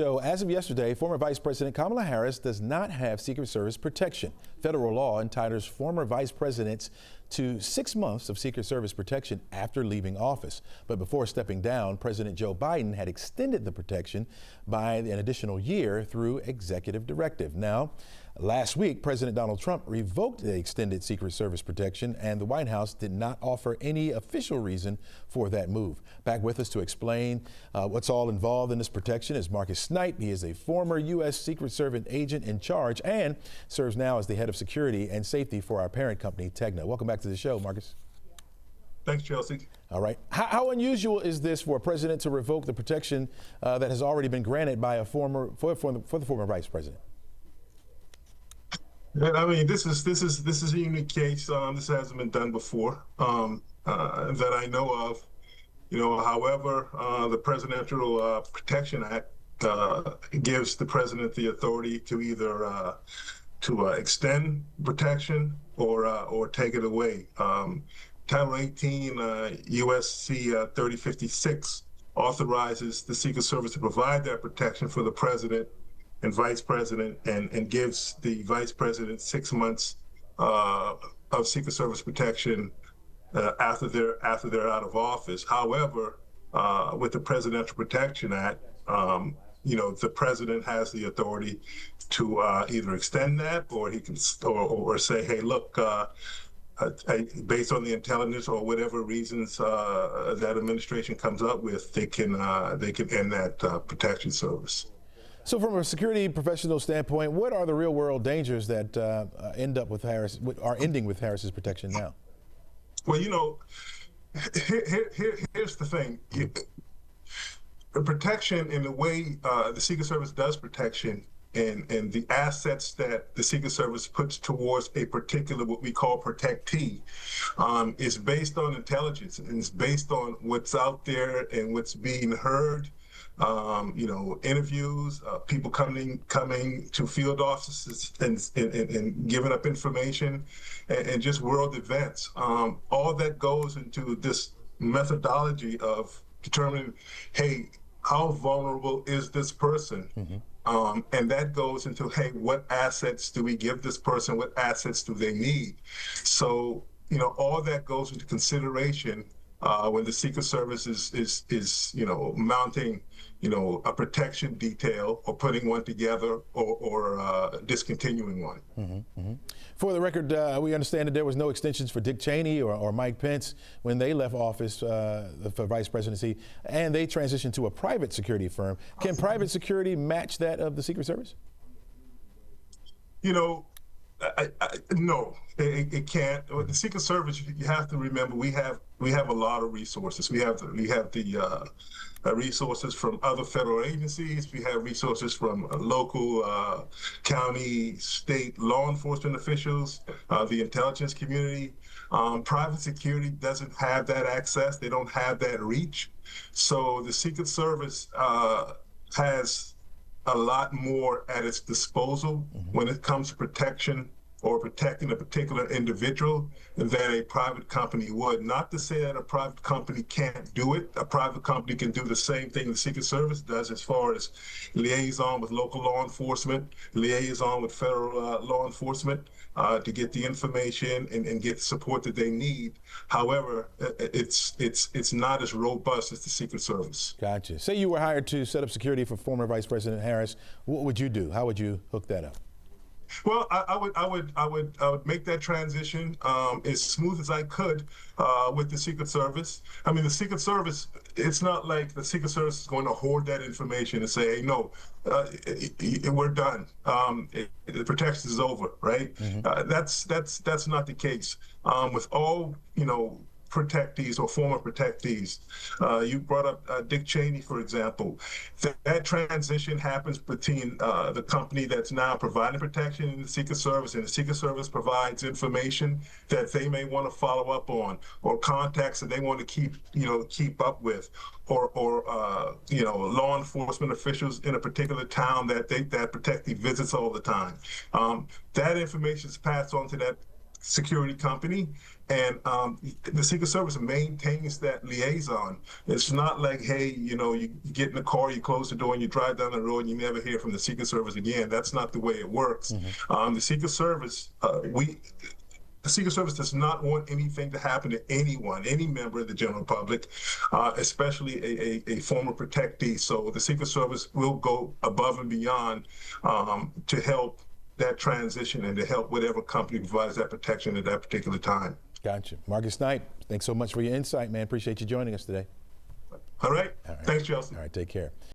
So, as of yesterday, former Vice President Kamala Harris does not have Secret Service protection. Federal law entitles former vice presidents to 6 months of Secret Service protection after leaving office. But before stepping down, President Joe Biden had extended the protection by an additional year through executive directive. Now, last week, President Donald Trump revoked the extended Secret Service protection, and the White House did not offer any official reason for that move. Back with us to explain what's all involved in this protection is Marcus Snipe. He is a former U.S. Secret Service agent in charge and serves now as the head of security and safety for our parent company, TEGNA. Welcome back to the show, Marcus. Thanks, Chelsea. All right. How unusual is this for a president to revoke the protection that has already been granted by the former vice president? I mean, this is a unique case. This hasn't been done before that I know of. However, the Presidential Protection Act gives the president the authority to either extend protection or take it away. Title 18 USC 3056 authorizes the Secret Service to provide that protection for the president and vice president, and gives the vice president 6 months of Secret Service protection after they're out of office. However, with the Presidential Protection Act, the president has the authority to either extend that, or he can or say, hey, look, based on the intelligence or whatever reasons that administration comes up with, they can end that protection service. So, from a security professional standpoint, what are the real-world dangers that are ending with Harris's protection now? Well, here's the thing. Protection in the way the Secret Service does protection and the assets that the Secret Service puts towards a particular, what we call protectee, is based on intelligence, and it's based on what's out there and what's being heard. Interviews, people coming to field offices and giving up information, and just world events. All that goes into this methodology of determining, hey, how vulnerable is this person? Mm-hmm. And that goes into, hey, what assets do we give this person? What assets do they need? So, all that goes into consideration when the Secret Service is mounting, a protection detail, or putting one together, or discontinuing one. Mm-hmm, mm-hmm. For the record, we understand that there was no extensions for Dick Cheney or Mike Pence when they left office for vice presidency, and they transitioned to a private security firm. Can private security match that of the Secret Service? No, it can't. The Secret Service, you have to remember, we have a lot of resources. We have the resources from other federal agencies. We have resources from local, county, state law enforcement officials, the intelligence community. Private security doesn't have that access. They don't have that reach. So the Secret Service has a lot more at its disposal when it comes to protection or protecting a particular individual than a private company would. Not to say that a private company can't do it. A private company can do the same thing the Secret Service does as far as liaison with local law enforcement, liaison with federal law enforcement to get the information and get the support that they need. However, it's not as robust as the Secret Service. Gotcha. Say you were hired to set up security for former Vice President Harris. What would you do? How would you hook that up? Well, I would make that transition as smooth as I could with the Secret Service. I mean, the Secret Service, it's not like the Secret Service is going to hoard that information and say, hey, no, we're done. The protection is over, right? Mm-hmm. That's not the case. With all, protectees or former protectees. You brought up Dick Cheney, for example. That transition happens between the company that's now providing protection in the Secret Service, and the Secret Service provides information that they may want to follow up on, or contacts that they want to keep up with, or law enforcement officials in a particular town that protectee visits all the time. That information is passed on to that security company, and the Secret Service maintains that liaison. It's not like, hey, you get in the car, you close the door, and you drive down the road, and you never hear from the Secret Service again. That's not the way it works. The Secret Service, the Secret Service does not want anything to happen to anyone, any member of the general public, especially a former protectee. So the Secret Service will go above and beyond to help that transition and to help whatever company provides that protection at that particular time. Gotcha. Marcus Snipe, thanks so much for your insight, man. Appreciate you joining us today. All right. Thanks, Chelsea. All right, take care.